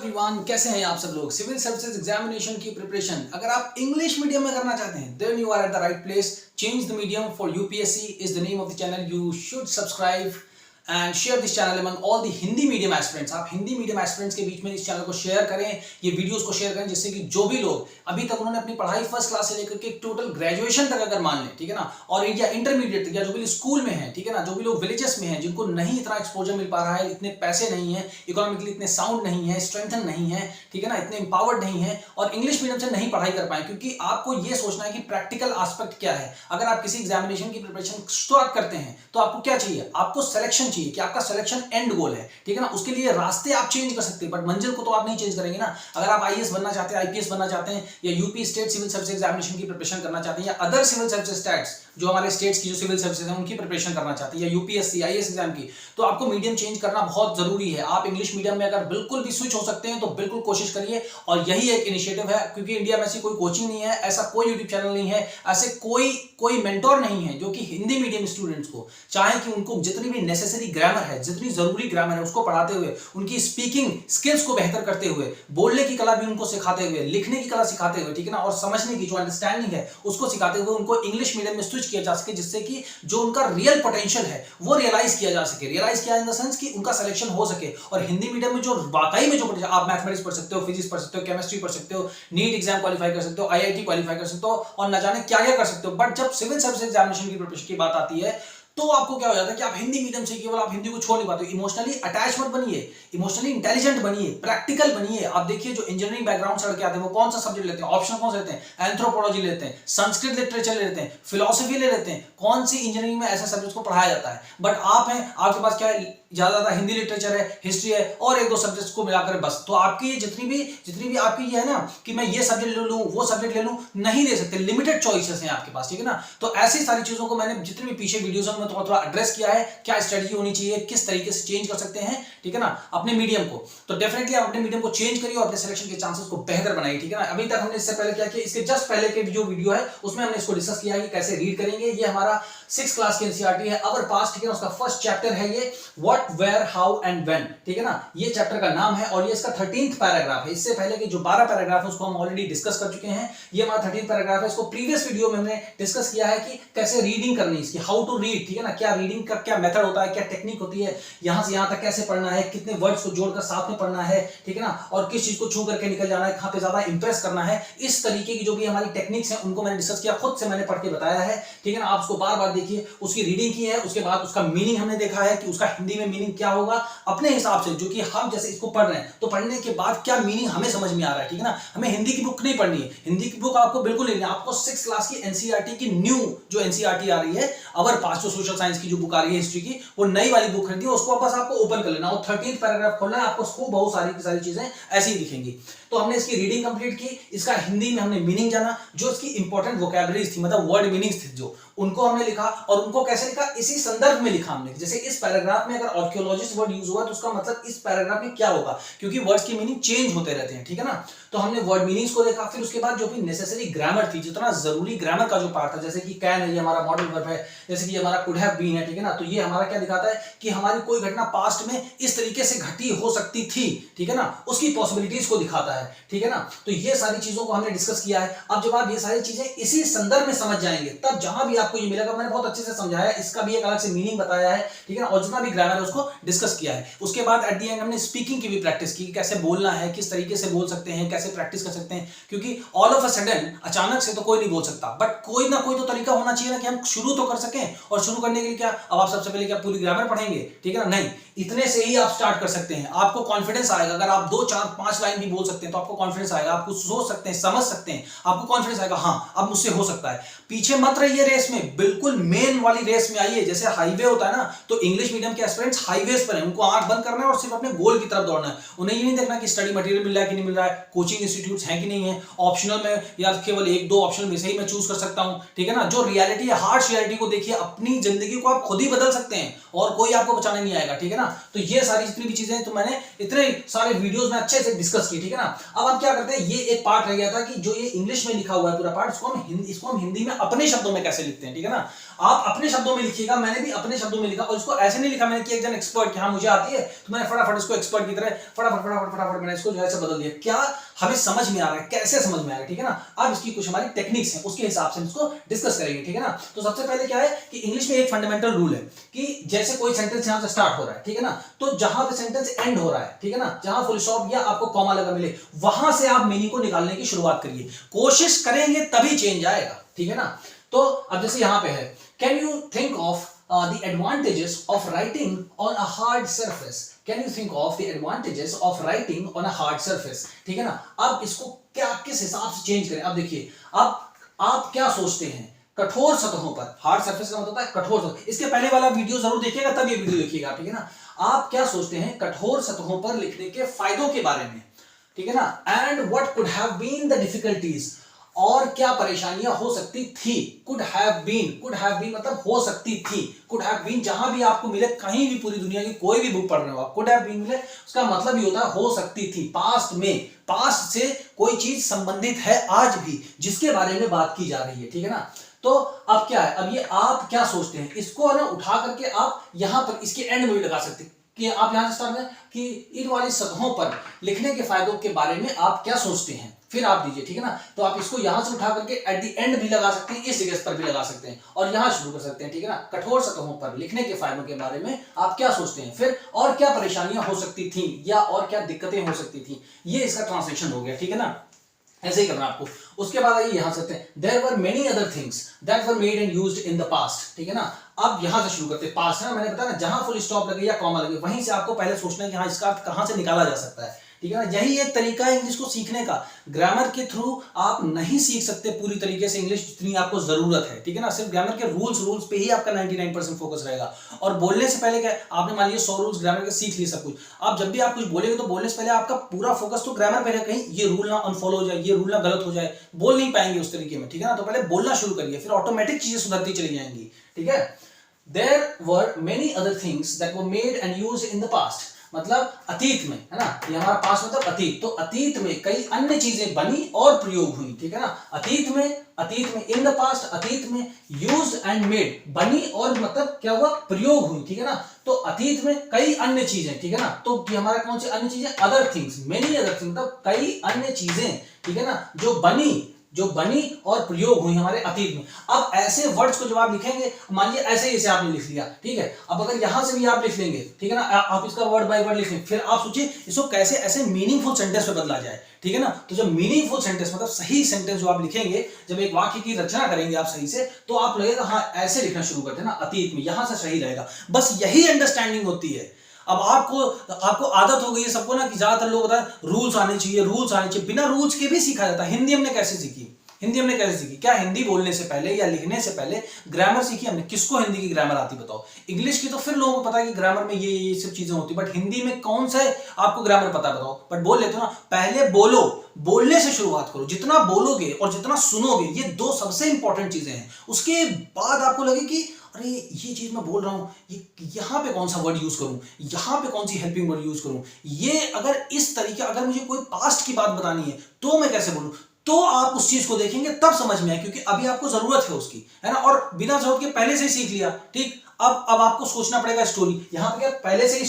Everyone, कैसे हैं आप सब लोग। सिविल सर्विसेज एग्जामिनेशन की प्रिपरेशन अगर आप इंग्लिश मीडियम में करना चाहते हैं then you are at the right place. Change the medium for UPSC is the name of the channel. You should subscribe and share this channel among all the Hindi medium aspirants. आप Hindi medium aspirants के बीच में इस channel को share करें, ये videos को share करें, जिससे कि जो भी लोग अभी तक उन्होंने अपनी पढ़ाई फर्स्ट क्लास से लेकर के टोटल ग्रेजुएशन तक अगर मान लें, ठीक है ना, और या इंटरमीडिएट तक या जो भी स्कूल में है, ठीक है ना, जो भी लोग विलेजेस में हैं जिनको नहीं इतना एक्सपोजर मिल पा रहा है, इतने पैसे नहीं है, इकोनॉमिकली इतने साउंड नहीं है, स्ट्रेंथन नहीं है, ठीक है ना, इतने इंपावर्ड नहीं है और इंग्लिश मीडियम से नहीं पढ़ाई कर पाए, क्योंकि आपको ये सोचना है कि प्रैक्टिकल एस्पेक्ट क्या है। अगर आप किसी एग्जामिनेशन की प्रिपरेशन स्टार्ट करते हैं तो आपको क्या चाहिए, आपको सिलेक्शन चाहिए कि आपका सिलेक्शन एंड गोल है, ठीक है ना। उसके लिए रास्ते आप चेंज कर सकते हैं बट मंजिल को तो आप नहीं चेंज करेंगे ना। अगर आप आईएएस बनना चाहते हैं, आईपीएस बनना चाहते हैं, या UP state civil service examination की प्रिपरेशन करना चाहते हैं, या अदर सिविल सर्विस स्टेट्स जो हमारे स्टेट्स की जो सिविल सर्विसेज हैं उनकी प्रिपरेशन करना चाहते हैं, या यूपीएससी आईएएस एग्जाम की, तो आपको मीडियम चेंज करना बहुत जरूरी है। आप इंग्लिश मीडियम में अगर बिल्कुल भी स्विच हो सकते हैं तो बिल्कुल कोशिश करिए। और यही एक इनिशिएटिव है, क्योंकि इंडिया में ऐसी कोई कोचिंग नहीं है, ऐसा कोई यूट्यूब चैनल नहीं है, ऐसे कोई मेंटोर नहीं है जो कि हिंदी मीडियम स्टूडेंट्स को चाहे कि उनको जितनी भी नेसेसरी ग्रामर है, जितनी जरूरी ग्रामर है उसको पढ़ाते हुए, उनकी स्पीकिंग स्किल्स को बेहतर करते हुए, बोलने की कला भी उनको सिखाते हुए, लिखने की कला सिखाते हुए, ठीक है ना, और समझने की जो अंडरस्टैंडिंग है उसको सिखाते हुए उनको इंग्लिश मीडियम में स्विच किया जा सके, जिससे कि जो उनका रियल पोटेंशियल है वो रियलाइज किया जा सके। रियलाइज किया इन द सेंस कि उनका सिलेक्शन हो सके। और हिंदी मीडियम में जो वाकई में जो आप मैथमेटिक्स पढ़ सकते हो, फिजिक्स पढ़ सकते हो, केमिस्ट्री पढ़ सकते हो, नीट एग्जाम क्वालिफाई कर सकते हो, आईआईटी क्वालिफाई कर सकते हो और न जाने क्या क्या कर सकते हो। बट जब सिविल सर्विस एग्जामिनेशन की प्रिपरेशन की बात आती है तो आपको क्या हो जाता है कि आप हिंदी मीडियम से केवल आप हिंदी को छोड़ नहीं पाते। इमोशनली अटैच मत बनिए, इमोशनली इंटेलिजेंट बनिए, प्रैक्टिकल बनिए। आप देखिए जो इंजीनियरिंग बैकग्राउंड से लड़के आते हैं वो कौन सा सब्जेक्ट लेते हैं, ऑप्शन कौन से लेते हैं, एंथ्रोपोलॉजी लेते हैं, संस्कृत लिटरेचर लेते हैं, फिलोसफी ले लेते हैं। कौन सी इंजीनियरिंग में ऐसे सब्जेक्ट को पढ़ाया जाता है। बट आप हैं, आपके पास क्या है, ज्यादा हिंदी लिटरेचर है, हिस्ट्री है और एक दो सब्जेक्ट्स को मिलाकर बस। तो आपकी जितनी भी आपकी ये है ना कि मैं ये सब्जेक्ट ले लूं वो सब्जेक्ट ले लूं, नहीं ले सकते। लिमिटेड चॉइसेस हैं आपके पास, ठीक है ना। तो ऐसी सारी चीजों को मैंने जितने भी पीछे वीडियोस में थोड़ा एड्रेस किया है, क्या स्ट्रेटजी होनी चाहिए, किस तरीके से चेंज कर सकते हैं, ठीक है ना, अपने मीडियम को। तो डेफिनेटली आप अपने मीडियम को चेंज करिए और अपने सिलेक्शन के चांसेस को बेहतर बनाइए, ठीक है ना। अभी तक हमने इससे पहले क्या किया, इसके जस्ट पहले के जो वीडियो है उसमें हमने इसको डिस्कस किया है कि कैसे रीड करेंगे। ये हमारा 6th क्लास की एनसीईआरटी है, अवर पास्ट, ठीक है ना। उसका फर्स्ट चैप्टर है ये what, where, how and when, ठीक है ना। ये चैप्टर का नाम है और ये इसका 13th पैराग्राफ है। इससे पहले के जो 12 पैराग्राफ है उसको हम ऑलरेडी डिस्कस कर चुके हैं। ये हमारा 13th पैराग्राफ है। इसको प्रीवियस वीडियो में हमने डिस्कस किया है कि कैसे रीडिंग करनी है इसकी, हाउ टू रीड, ठीक है ना, क्या रीडिंग का क्या मेथड होता है, क्या टेक्निक होती है, यहां से यहां तक कैसे पढ़ना है, कितने वर्ड्स को जोड़कर साथ में पढ़ना है, ठीक है ना, और किस चीज को छू करके निकल जाना है, कहां पे ज्यादा इंप्रेस करना है। इस तरीके की जो भी हमारी टेक्निक्स हैं उनको मैंने डिस्कस किया, खुद से मैंने पढ़ के बताया है, ठीक है ना। आप उसको बार बार देखिए, उसकी रीडिंग की है, उसके बाद उसका मीनिंग हमने देखा है कि उसका हिंदी में मीनिंग क्या होगा अपने हिसाब से, जो कि हम जैसे इसको पढ़ रहे हैं तो पढ़ने के बाद क्या मीनिंग हमें समझ में आ रहा है, ठीक है ना। हमें हिंदी की बुक नहीं पढ़नी है, हिंदी की बुक आपको बिल्कुल नहीं, आपको 6th क्लास की एनसीईआरटी की न्यू जो एनसीईआरटी आ रही है, अवर पास्ट जो सोशल साइंस की जो बुक आ रही है हिस्ट्री की, वो नई वाली बुक खरीदी, उसको बस आपको ओपन कर लेना और 13th पैराग्राफ खोलना है, आपको उसको बहुत सारी चीजें ऐसी ही दिखेंगी। तो हमने इसकी रीडिंग कंप्लीट की, इसका हिंदी में हमने मीनिंग जाना, जो इसकी इंपॉर्टेंट वोकैबुलरीज थी, मतलब वर्ड मीनिंग्स थी जो, उनको हमने लिखा। और उनको कैसे लिखा, इसी संदर्भ में लिखा हमने। जैसे इस पैराग्राफ में अगर आर्कियोलॉजिस्ट वर्ड यूज हुआ तो उसका मतलब इस पैराग्राफ में क्या होगा, क्योंकि वर्ड्स की मीनिंग चेंज होते रहते हैं, ठीक है ना। तो हमने वर्ड मीनिंग्स को देखा, फिर उसके बाद जो भी नेसेसरी ग्रामर थी, जितना जरूरी ग्रामर का जो पार्ट था, जैसे कि कैन है, ये हमारा मॉडल वर्ब है, जैसे कि हमारा कुड हैव बीन है, ठीक है ना। तो ये हमारा क्या दिखाता है कि हमारी कोई घटना पास्ट में इस तरीके से घटी हो सकती थी, ठीक है ना, उसकी पॉसिबिलिटीज को दिखाता है, ठीक है ना। तो ये सारी चीजों को हमने डिस्कस किया है। अब जब आप ये सारी चीजें इसी संदर्भ में समझ जाएंगे तब जहां भी आपको ये मिलेगा, मैंने बहुत अच्छे से समझाया है, इसका भी एक अलग से मीनिंग बताया है, ठीक है ना, और जितना भी ग्रामर है उसको डिस्कस किया है। उसके बाद एट द एंड हमने स्पीकिंग की भी प्रैक्टिस की, कैसे बोलना है, किस तरीके से बोल सकते हैं, कैसे प्रैक्टिस कर सकते हैं, क्योंकि ऑल ऑफ अ सडन अचानक से तो कोई नहीं बोल सकता, बट कोई ना कोई तो तरीका होना चाहिए ना कि हम शुरू तो कर सकें। और शुरू करने के लिए क्या, अब आप सबसे पहले क्या पूरी ग्रामर पढ़ेंगे, ठीक है ना, नहीं, इतने से ही आप स्टार्ट कर सकते हैं। आपको कॉन्फिडेंस आएगा, अगर आप 2 4 5 लाइन भी बोल सकते हैं तो आपको कॉन्फिडेंस आएगा, आप कुछ सोच सकते हैं, समझ सकते हैं, आपको कॉन्फिडेंस आएगा, हाँ अब मुझसे हो सकता है। पीछे मत रहिए रेस में, बिल्कुल मेन वाली रेस में आइए। जैसे हाईवे होता है ना, तो इंग्लिश मीडियम के एस्पिरेंट्स हाईवेज पर हैं, उनको आंख बंद करना है और सिर्फ अपने गोल की तरफ दौड़ना है। उन्हें ये नहीं देखना कि स्टडी मटेरियल मिल रहा है कि नहीं मिल रहा है, कोचिंग इंस्टीट्यूट्स हैं कि नहीं है, ऑप्शनल में या केवल 1-2 ऑप्शन में से ही मैं चूज कर सकता हूं, ठीक है ना। जो रियलिटी है, हार्श रियलिटी को देखिए, अपनी जिंदगी को आप खुद ही बदल सकते हैं और कोई आपको बचाने नहीं आएगा, ठीक है ना। तो ये सारी जितनी भी चीजें तो मैंने इतने सारे वीडियोस में अच्छे से डिस्कस की, ठीक है ना। अब हम क्या करते हैं, ये एक पार्ट रह गया था कि जो ये इंग्लिश में लिखा हुआ है पूरा पार्ट, इसको हम हिंदी में अपने शब्दों में कैसे लिखते हैं, ठीक है ना। आप अपने शब्दों में लिखिएगा, मैंने भी अपने शब्दों में लिखा, और इसको ऐसे नहीं लिखा मैंने कि एकदम एक्सपर्ट कि हाँ मुझे आती है तो मैंने फटाफट इसको एक्सपर्ट की तरह फटाफट मैंने इसको जो है बदल दिया। क्या हमें समझ में आ रहा है, कैसे समझ में आ रहा है, ठीक है ना। अब इसकी कुछ हमारी टेक्निक्स हैं, उसके हिसाब से इसको डिस्कस करेंगे, ठीक है ना। तो सबसे पहले क्या है कि इंग्लिश में एक फंडामेंटल रूल है कि जैसे कोई सेंटेंस यहां से स्टार्ट हो रहा है, ठीक है ना, तो जहां पे सेंटेंस एंड हो रहा है, ठीक है ना, जहां फुल स्टॉप या आपको कॉमा लगा मिले, वहां से आप मीनिंग को निकालने की शुरुआत करिए। कोशिश करेंगे तभी चेंज आएगा, ठीक है ना। तो अब जैसे यहां पे है, can you think of the advantages of writing on a hard surface? Can you think of the advantages of writing on a hard surface? ठीक है ना। अब इसको क्या किस हिसाब से चेंज करें। अब देखिए, अब आप क्या सोचते हैं कठोर सतहों पर, हार्ड सरफेस का मतलब होता है कठोर सतह, इसके पहले वाला वीडियो जरूर देखिएगा, तब ये वीडियो देखिएगा, ठीक है ना। आप क्या सोचते हैं कठोर सतहों पर लिखने के फायदों के बारे में, ठीक है ना। And what could have been the difficulties, और क्या परेशानियां हो सकती थी। कुड हैव बीन मतलब हो सकती थी। कुड हैव बीन जहां भी आपको मिले, कहीं भी पूरी दुनिया की कोई भी बुक पढ़ रहे हो आप, कुड हैव बीन मिले, उसका मतलब ये होता है हो सकती थी। पास्ट में, पास्ट से कोई चीज संबंधित है आज भी जिसके बारे में बात की जा रही है, ठीक है ना। तो अब क्या है, अब ये आप क्या सोचते हैं, इसको ना उठा करके आप यहां पर इसके एंड में भी लगा सकते हैं कि आप यहां से स्टार्ट करें कि इन वाली सतहों पर लिखने के फायदों के बारे में आप क्या सोचते हैं, फिर आप दीजिए, ठीक है ना। तो आप इसको यहां से उठा करके एट द एंड भी लगा सकते हैं, इस जगह पर भी लगा सकते हैं, और यहां शुरू कर सकते हैं, ठीक है ना। कठोर सतहों पर लिखने के फायदों के बारे में आप क्या सोचते हैं, फिर और क्या परेशानियां हो सकती थी या और क्या दिक्कतें हो सकती थी, ये इसका ट्रांसलेशन हो गया, ठीक है ना। ऐसे ही करना आपको। उसके बाद आइए यहां से there were many other things that were made and used in the past, ठीक है ना। अब यहां से शुरू करते हैं, पास्ट है ना, मैंने बताया ना, जहां फुल स्टॉप लगे या कॉमा लगे वहीं से आपको पहले सोचना है कि हाँ इसका अर्थ कहां से निकाला जा सकता है, ठीक है ना। यही एक तरीका है इंग्लिश को सीखने का। ग्रामर के थ्रू आप नहीं सीख सकते पूरी तरीके से इंग्लिश जितनी आपको जरूरत है, ठीक है ना। सिर्फ ग्रामर के रूल्स पे ही आपका 99% फोकस रहेगा। और बोलने से पहले क्या, आपने मान लिया 100 रूल्स ग्रामर के सीख लिए सब कुछ, आप जब भी आप कुछ बोलेंगे तो बोलने से पहले आपका पूरा फोकस तो ग्रामर पे है, कहीं ये रूल ना अनफॉलो हो जाए, ये रूल ना गलत हो जाए, बोल नहीं पाएंगे उस तरीके में, ठीक है ना। तो पहले बोलना शुरू करिए, फिर ऑटोमेटिक चीजें सुधरती चली जाएंगी, ठीक है। There were many other things that were made and used in the past. मतलब अतीत में, है ना, ये हमारा पास्ट मतलब अतीत, तो अतीत में कई अन्य चीजें बनी और प्रयोग हुई, ठीक है ना। अतीत में इन द पास्ट, अतीत में यूज्ड एंड मेड, बनी और मतलब क्या हुआ, प्रयोग हुई, ठीक है ना। तो अतीत में कई अन्य चीजें, ठीक है ना। तो ये हमारा कौन सी अन्य चीजें, other things, many other things मतलब कई अन्य चीजें, ठीक है ना, जो बनी और प्रयोग हुई हमारे अतीत में। अब ऐसे वर्ड्स को जब आप लिखेंगे, मान लीजिए ऐसे ही इसे आपने लिख लिया, ठीक है। अब अगर यहां से भी आप लिख लेंगे, ठीक है ना, आप इसका वर्ड बाय वर्ड लिख लेंगे, फिर आप सोचिए इसको कैसे ऐसे मीनिंगफुल सेंटेंस में बदला जाए, ठीक है ना। तो जब मीनिंगफुल सेंटेंस मतलब सही सेंटेंस जो आप लिखेंगे, जब एक वाक्य की रचना करेंगे आप सही से, तो आप लगेगा हाँ ऐसे लिखना शुरू करते हैं ना, अतीत में, यहां से सही रहेगा। बस यही अंडरस्टैंडिंग होती है। अब आपको आदत हो गई है सबको ना कि ज्यादातर लोग बताए रूल्स आने चाहिए, बिना रूल्स के भी सीखा जाता है। हिंदी हमने कैसे सीखी, क्या हिंदी बोलने से पहले या लिखने से पहले ग्रामर सीखी हमने? किसको हिंदी की ग्रामर आती बताओ? इंग्लिश की तो फिर लोगों को पता है कि ग्रामर में ये सब चीजें होती, बट हिंदी में कौन सा आपको ग्रामर पता बताओ? बट बोल लेते हो ना, पहले बोलो, बोलने से शुरुआत करो। जितना बोलोगे और जितना सुनोगे, ये दो सबसे इंपॉर्टेंट चीजें हैं। उसके बाद आपको लगे कि अरे ये चीज मैं बोल रहा हूं, ये यहां पे कौन सा वर्ड यूज करूं, यहां पे कौन सी हेल्पिंग वर्ड यूज करूं, ये अगर इस तरीके, अगर मुझे कोई पास्ट की बात बतानी है तो मैं कैसे बोलूं, तो आप उस चीज को देखेंगे तब समझ में आए, क्योंकि अभी आपको जरूरत है उसकी, है ना। और बिना जरूरत के पहले से ही सीख लिया, ठीक। अब आपको सोचना पड़ेगा स्टोरी, यहां पे क्या पहले से ही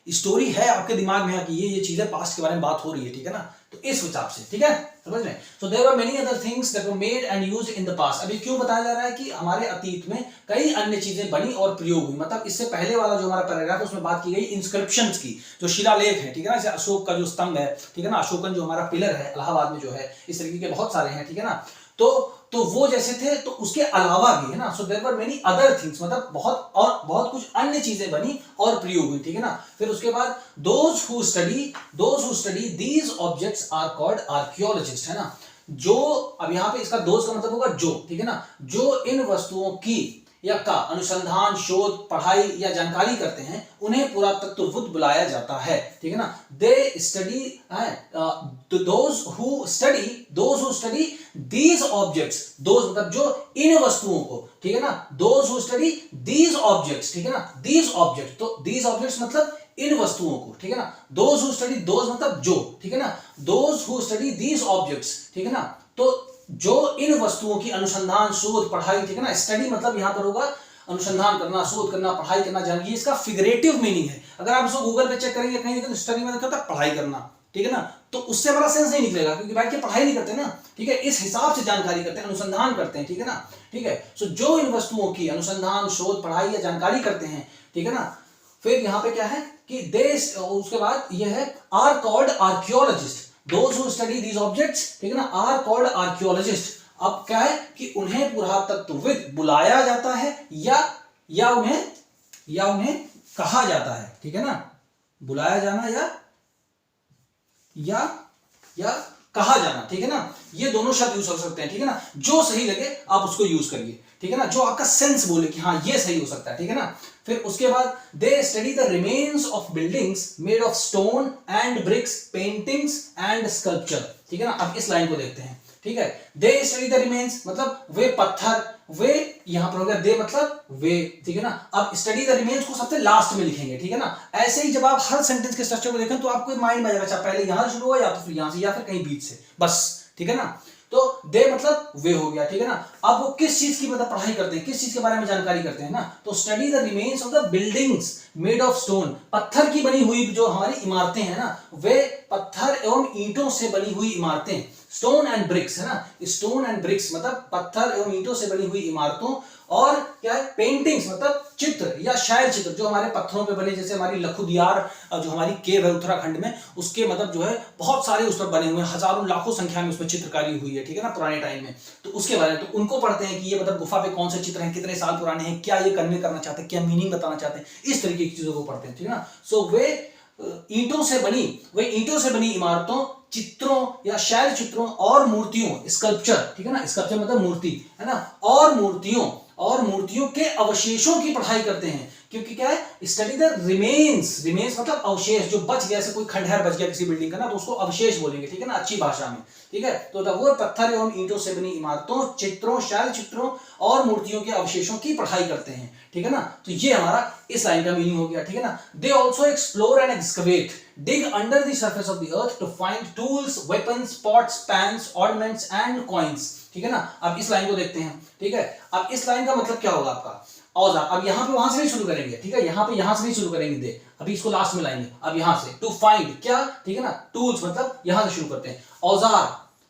स्टोरी है आपके दिमाग में कि ये चीजें पास्ट के बारे में बात हो रही है, ठीक है ना। तो इस हिसाब से, ठीक है, समझ रहे हैं। So there were many other things that were made and used in the past. अभी क्यों बताया जा रहा है कि हमारे अतीत में कई अन्य चीजें बनी और प्रयोग हुई, मतलब इससे पहले वाला जो हमारा पैराग्राफ है उसमें बात की गई इंस्क्रिप्शंस की, जो शिलालेख है, ठीक है ना। जैसे अशोक का जो स्तंभ है, ठीक है ना, अशोकन जो हमारा पिलर है इलाहाबाद में जो है, इस तरीके के बहुत सारे हैं, ठीक है ना। तो वो जैसे थे, तो उसके अलावा भी, है ना। So there were many other things मतलब बहुत कुछ अन्य चीजें बनी और प्रयोग हुई, ठीक है ना। फिर उसके बाद those who study these objects are called archaeologist, है ना। जो, अब यहां पे इसका दोज का मतलब होगा जो, ठीक है ना, जो इन वस्तुओं की या का अनुसंधान, शोध, पढ़ाई या जानकारी करते हैं, उन्हें पुरातत्वविद बुलाया जाता है, ठीक है ना। They study those who study these objects, those मतलब जो इन वस्तुओं को, ठीक है ना, those who study these objects, ठीक है ना, दीज ऑब्जेक्ट, तो दीज ऑब्जेक्ट्स मतलब इन वस्तुओं को, ठीक है ना। दोज हु स्टडी, दोज मतलब जो, ठीक है ना, those who study these objects, ठीक है ना। तो जो इन वस्तुओं की अनुसंधान, शोध, पढ़ाई, ठीक है ना, स्टडी मतलब यहां पर होगा अनुसंधान करना, शोध करना, पढ़ाई करना, जानना, ये इसका फिगरेटिव मीनिंग है। अगर आप इसको गूगल पे चेक करेंगे कहीं तो स्टडी मतलब क्या होता है, पढ़ाई करना, ठीक है ना, तो उससे बड़ा सेंस नहीं निकलेगा, क्योंकि बैठ के पढ़ाई नहीं करते ना, ठीक है, इस हिसाब से जानकारी करते हैं, अनुसंधान करते हैं, ठीक है ना, ठीक है। सो जो इन वस्तुओं की अनुसंधान, शोध, पढ़ाई या जानकारी करते हैं, ठीक है ना, फिर यहाँ पे क्या है कि देश, उसके बाद ये है are called archaeologist, those who study these objects, ठीक है ना, आर कॉल्ड आर्कियोलॉजिस्ट। अब क्या है कि उन्हें पुरातत्वविद बुलाया जाता है या उन्हें कहा जाता है, ठीक है ना, बुलाया जाना या कहा जाना, ठीक है ना, ये दोनों शब्द यूज कर सकते हैं, ठीक है ना, जो सही लगे आप उसको यूज करिए, ठीक है ना, जो आपका सेंस बोले कि हाँ ये सही हो सकता है, ठीक है ना। फिर उसके बाद they study the remains of buildings made of stone and bricks, paintings and sculpture, ठीक है ना। अब इस लाइन को देखते हैं, ठीक है, दे स्टडी द रिमेन्स मतलब वे पत्थर, वे यहां पर हो गया, दे मतलब वे, ठीक है ना। अब स्टडी द रिमेन्स को सबसे लास्ट में लिखेंगे, ठीक है ना। ऐसे ही जब आप हर सेंटेंस के स्ट्रक्चर को देखें तो आपको माइंड में आ जाएगा, पहले यहां से शुरू हुआ या तो फिर यहां से या फिर कहीं बीच से, बस, ठीक है ना। तो दे मतलब वे हो गया, ठीक है ना। अब वो किस चीज की मतलब पढ़ाई करते हैं, किस चीज के बारे में जानकारी करते हैं ना, तो study the remains of the buildings made of stone, पत्थर की बनी हुई जो हमारी इमारतें हैं ना, वे पत्थर एवं ईंटों से बनी हुई इमारतें, स्टोन एंड ब्रिक्स है ना, स्टोन एंड ब्रिक्स मतलब पत्थर एवं ईंटों से बनी हुई इमारतों, और क्या है पेंटिंग्स मतलब चित्र या शैल चित्र जो हमारे पत्थरों पे बने, जैसे हमारी लखुदियार जो हमारी केव है उत्तराखंड में, उसके मतलब जो है बहुत सारे उस पर बने हुए हैं, हजारों लाखों संख्या में उसमें चित्रकारी हुई है, ठीक है ना, पुराने टाइम में। तो उसके बारे में तो उनको पढ़ते हैं कि ये मतलब गुफा पे कौन से चित्र हैं, कितने साल पुराने हैं, क्या ये कन्वे करना चाहते हैं, क्या मीनिंग बताना चाहते हैं, इस तरीके की चीजों को पढ़ते हैं, ठीक है ना। सो वे ईंटों से बनी इमारतों, चित्रों या शैल चित्रों और मूर्तियों, स्कल्पचर, ठीक है ना, स्कल्पचर मतलब मूर्ति है ना, और मूर्तियों के अवशेषों की पढ़ाई करते हैं, क्योंकि क्या है स्टडी द रिमेन्स मतलब अवशेष, जो बच गया, जैसे कोई खंडहर बच गया किसी बिल्डिंग का ना, तो उसको अवशेष बोलेंगे, ठीक है ना, अच्छी भाषा में, ठीक है। तो वो पत्थर एवं ईंटों से बनी इमारतों, चित्रों, शैल चित्रों और मूर्तियों के अवशेषों की पढ़ाई करते हैं, ठीक है ना। तो ये हमारा इस लाइन का मीनिंग हो गया, ठीक है ना। They also explore and excavate, dig under the surface of the earth to find tools, weapons, pots, pans, ornaments and coins, ठीक है ना। अब इस लाइन को देखते हैं, ठीक है। अब इस लाइन का मतलब क्या होगा आपका, औजार। अब यहां पे वहां से नहीं शुरू करेंगे, ठीक है, यहां से नहीं शुरू करेंगे, दे अभी इसको लास्ट में लाएंगे। अब यहां से टू फाइंड क्या, ठीक है ना, टूल्स मतलब यहां से शुरू करते हैं,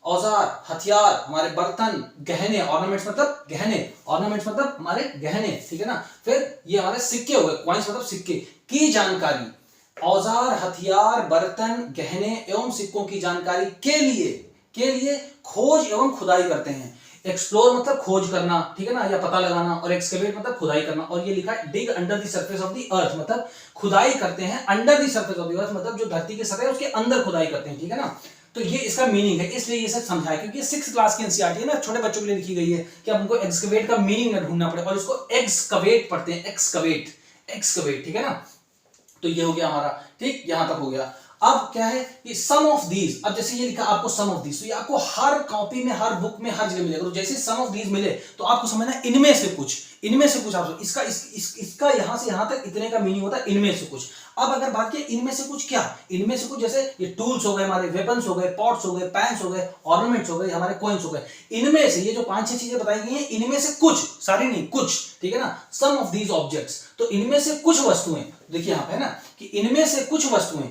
औजार, हथियार, हमारे बर्तन, गहने, ऑर्नामेंट्स मतलब गहने, ऑर्नामेंट्स मतलब हमारे गहने, ठीक है ना। फिर ये हमारे सिक्के हो गए, कॉइन्स मतलब सिक्के की जानकारी, औजार, हथियार, बर्तन, गहने एवं सिक्कों की जानकारी के लिए खोज एवं खुदाई करते हैं। एक्सप्लोर मतलब खोज करना, ठीक है ना, या पता लगाना, और एक्सकेवेट मतलब खुदाई करना, और ये लिखा है dig under the surface of the earth मतलब खुदाई करते हैं under the surface of the earth मतलब जो धरती की सतह है उसके अंदर खुदाई करते हैं, ठीक है ना। तो ये इसका मीनिंग है, इसलिए ये सब समझाया, क्योंकि 6th क्लास की एनसीईआरटी है ना, छोटे बच्चों के लिए लिखी गई है कि हमको एक्सकेवेट का मीनिंग न ढूंढना पड़े, और इसको एक्सकवेट पढ़ते हैं, एक्सकवेट, ठीक है ना। तो ये हो गया हमारा, ठीक, यहां तक हो गया। अब क्या है कि सम ऑफ दीज, अब जैसे ये लिखा आपको सम ऑफ दीज, तो ये आपको हर कॉपी में, हर बुक में, हर जगह मिलेगा। तो जैसे सम ऑफ दीज मिले तो आपको समझना इनमें से कुछ आप इसका यहां से यहां तक इतने का मीनिंग होता है, इनमें से कुछ। अब अगर बात करें इनमें से कुछ, क्या इनमें से कुछ, जैसे ये टूल्स हो गए, हमारे वेपन्स हो गए, पॉट्स हो गए, पैंस हो गए, ऑर्नामेंट्स हो गए, हमारे कॉइन्स हो गए, इनमें से ये जो 5-6 चीजें बताई गई हैं, इनमें से कुछ, सारी नहीं, कुछ, ठीक है ना। सम ऑफ दीज ऑब्जेक्ट्स, तो इनमें से कुछ वस्तुएं, देखिए यहां पे है ना कि इनमें से कुछ वस्तुएं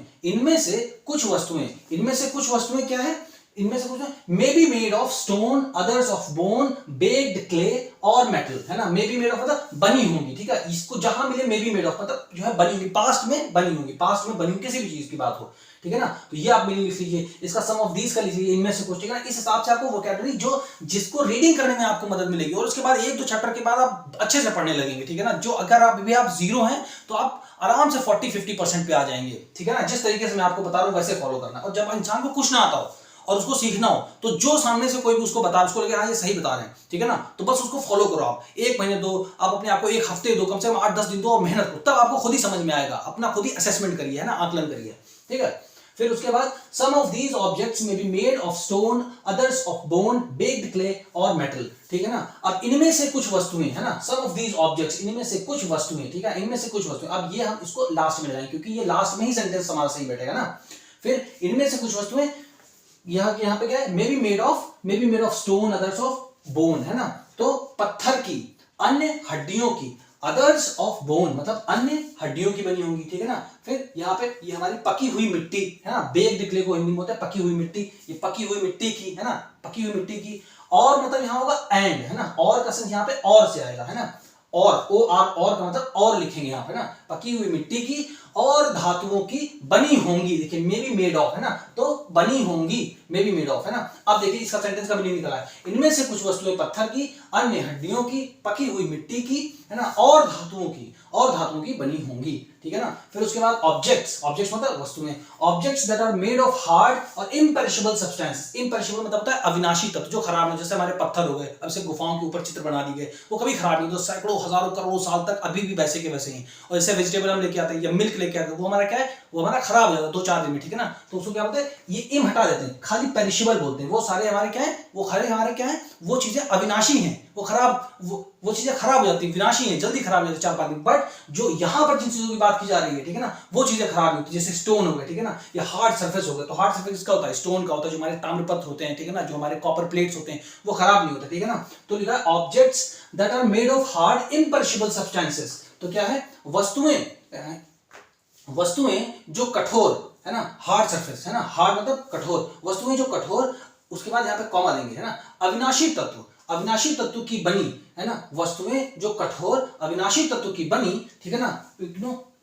क्या है, इनमें से कुछ may be made of stone, others of bone, baked clay और मेटल, है ना। मे बी मेड ऑफ मतलब बनी होंगी, ठीक है, इसको जहां मिले मे बी मेड ऑफ मतलब जो है बनी होंगी, पास्ट में बनी होंगी, किसी भी चीज की बात हो, ठीक है ना। तो ये आप मीनिंग लिख लीजिए, इसका सम ऑफ दीज का लिखिए, इनमें से कुछ, ठीक है ना। इस हिसाब से आपको वोकैबुलरी जो जिसको रीडिंग करने में आपको मदद मिलेगी, और उसके बाद 1-2 चैप्टर के बाद आप अच्छे से पढ़ने लगेंगे, ठीक है ना। जो अगर आप 0 हैं तो आप आराम से 40-50% पे आ जाएंगे, ठीक है ना। जिस तरीके से मैं आपको बता रहा हूं वैसे फॉलो करना। और जब इंसान को कुछ ना आता हो और उसको सीखना हो, तो जो सामने से कोई भी उसको बता, उसको लगे हाँ ये सही बता रहे हैं, ठीक है ना, तो बस उसको फॉलो करो आप। 1 महीने दो, आप अपने आप को 1 हफ्ते दो, कम से कम 8-10 दिन दो और मेहनत करो, तब आपको खुद ही समझ में आएगा। अपना खुद ही असेसमेंट करिए, है ना, आकलन करिए, ठीक है। फिर उसके बाद सम ऑफ दीज ऑब्जेक्ट्स में be made of stone, others of bone, baked clay और मेटल, ठीक है ना। अब इनमें से कुछ वस्तुएं, है ना, सम ऑफ दीज ऑब्जेक्ट्स, इनमें से कुछ वस्तुएं, ठीक है, इनमें से कुछ वस्तुएं। अब ये हम इसको लास्ट में लगाएंगे, क्योंकि ये लास्ट में ही सेंटेंस हमारा सही बैठेगा ना। फिर इनमें से कुछ वस्तुएं यहाँ पे क्या है, may be made of stone, others of bone, है ना। तो पत्थर की, अन्य हड्डियों की, अदर्स ऑफ बोन मतलब अन्य हड्डियों की बनी होंगी, ठीक है ना। फिर यहाँ पे ये हमारी पकी हुई मिट्टी है ना, बेक्ड क्ले को हिंदी में होता है पकी हुई मिट्टी, ये पकी हुई मिट्टी की, है ना, पकी हुई मिट्टी की। और मतलब यहाँ होगा एंड, है ना, और का सेंस यहाँ पे और से आएगा, है ना, और ओ आर, और का मतलब और लिखेंगे यहाँ पे ना, पकी हुई मिट्टी की और धातुओं की बनी होंगी। देखिए मे बी मेड ऑफ, है ना, तो बनी होंगी, मे बी मेड ऑफ, है ना। अब देखिए इसका सेंटेंस का मीनिंग निकला है, इनमें से कुछ वस्तुएं पत्थर की, अन्य हड्डियों की, पकी हुई मिट्टी की, है ना, और धातुओं की बनी होंगी, ठीक है ना। फिर उसके बाद ऑब्जेक्ट्स मतलब वस्तुएं, objects that are made of hard और इम्पेरिशेबल सब्सटेंस। इम्पेरिशेबल मतलब होता है अविनाशी तत्व, जो खराब नहीं, जैसे हमारे पत्थर हो गए, अब से गुफाओं के ऊपर चित्र बना दिए गए, वो कभी खराब नहीं, तो सैकड़ों हजारों करोड़ों साल तक अभी भी वैसे के वैसे ही। और जैसे वेजिटेबल हम लेके आते हैं या मिल्क लेके आते हैं, वो हमारा क्या है, वो हमारा खराब हो जाता है 2-4 दिन में, ठीक है ना। तो उसको क्या बोलते हैं, ये इम हटा देते हैं, खाली पेरिशेबल बोलते हैं। वो सारे हमारे क्या है, वो खाली हमारे क्या है, वो चीजें अविनाशी हैं, वो खराब, वो चीजें खराब हो जाती है, विनाशी हैं, जल्दी खराब हो जाती है 4-5 दिन। बट जो यहाँ पर जिन चीजों की बात की जा रही है, ठीक है ना, वो चीजें खराब नहीं होती। जैसे स्टोन हो गए, ठीक है ना, या हार्ड सरफेस हो गए, तो हार्ड सरफेस किसका होता है, स्टोन का होता है। जो हमारे ताम्रपत्र होते हैं, ठीक है ना, जो हमारे कॉपर प्लेट्स होते हैं, वो खराब नहीं होते, ठीक है ना। तो लिखा है objects that are made of hard imperishable substances. तो क्या है, वस्तुएं जो कठोर, है ना, हार्ड सरफेस, है ना, हार्ड मतलब कठोर, वस्तुएं जो कठोर, उसके बाद यहाँ पे कॉमा देंगे, है ना, अविनाशी तत्व की बनी, है ना, वस्तुएं जो कठोर अविनाशी तत्व की बनी, ठीक है ना।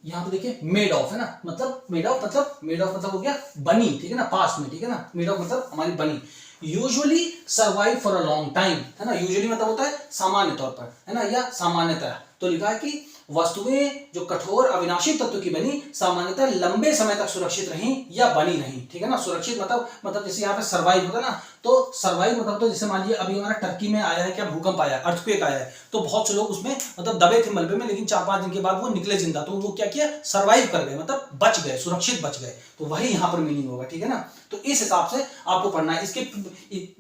यहाँ पे देखिए मेड ऑफ, है ना, मतलब मेड ऑफ मतलब हो गया बनी, ठीक है ना, पास्ट में, ठीक है ना। मेड ऑफ मतलब हमारी बनी। Usually survive for a long time, है ना, यूजुअली मतलब होता है सामान्य तौर पर, है ना, या सामान्यतः। तो लिखा है कि वस्तुएं जो कठोर अविनाशी तत्व की बनी सामान्यतः लंबे समय तक सुरक्षित रहीं या बनी रहीं, ठीक है ना। सुरक्षित मतलब जैसे यहाँ पे सर्वाइव होता है ना, तो सर्वाइव मतलब तो जैसे मान लीजिए अभी हमारा टर्की में आया है क्या, भूकंप आया है, अर्थक्वेक आया है, तो बहुत से लोग उसमें मतलब दबे थे मलबे में, लेकिन 4-5 दिन के बाद वो निकले जिंदा, तो वो क्या किया, सर्वाइव कर गए, मतलब बच गए, सुरक्षित बच गए। तो वही यहाँ पर मीनिंग होगा, ठीक है ना। तो इस हिसाब से आपको पढ़ना है। इसके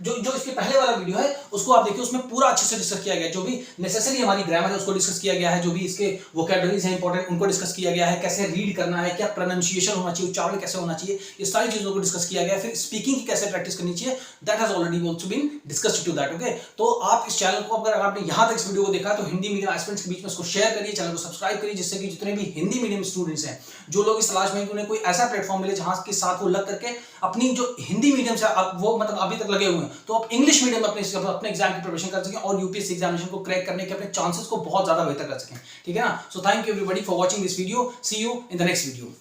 जो इसके पहले वाला वीडियो है उसको आप देखिए, उसमें पूरा अच्छे से डिस्कस किया गया, जो भी नेसेसरी हमारी ग्रामर है उसको डिस्कस किया गया है, जो भी इसके वोकैबुलरीज हैं इंपॉर्टेंट उनको डिस्कस किया गया है, कैसे रीड करना है, क्या प्रोनाउंसिएशन होना चाहिए, उच्चारण कैसे होना चाहिए, ये सारी चीजों को डिस्कस किया गया है। फिर स्पीकिंग की कैसे प्रैक्टिस करनी चाहिए, that has already also been discussed to that, okay. तो आप इस चैनल को, अगर आपने यहां तक इस वीडियो को देखा तो हिंदी मीडियम एस्पिरेंट्स के बीच में इसको शेयर करिए, चैनल को सब्सक्राइब करिए, जिससे कि जितने भी हिंदी मीडियम स्टूडेंट्स हैं, जो लोग इस तलाश में हैं कि उन्हें कोई ऐसा प्लेटफॉर्म मिले जहां के साथ वो लग करके अपनी जो हिंदी मीडियम से वो मतलब अभी तक लगे हुए हैं, तो आप इंग्लिश मीडियम में अपने एग्जाम की प्रिपरेशन कर सकें और यूपीएससी एग्जामिनेशन को क्रैक करने के अपने चांसेस को बहुत ज्यादा बेहतर कर सकें, ठीक है ना। So thank you everybody for watching this video, see you in the next video.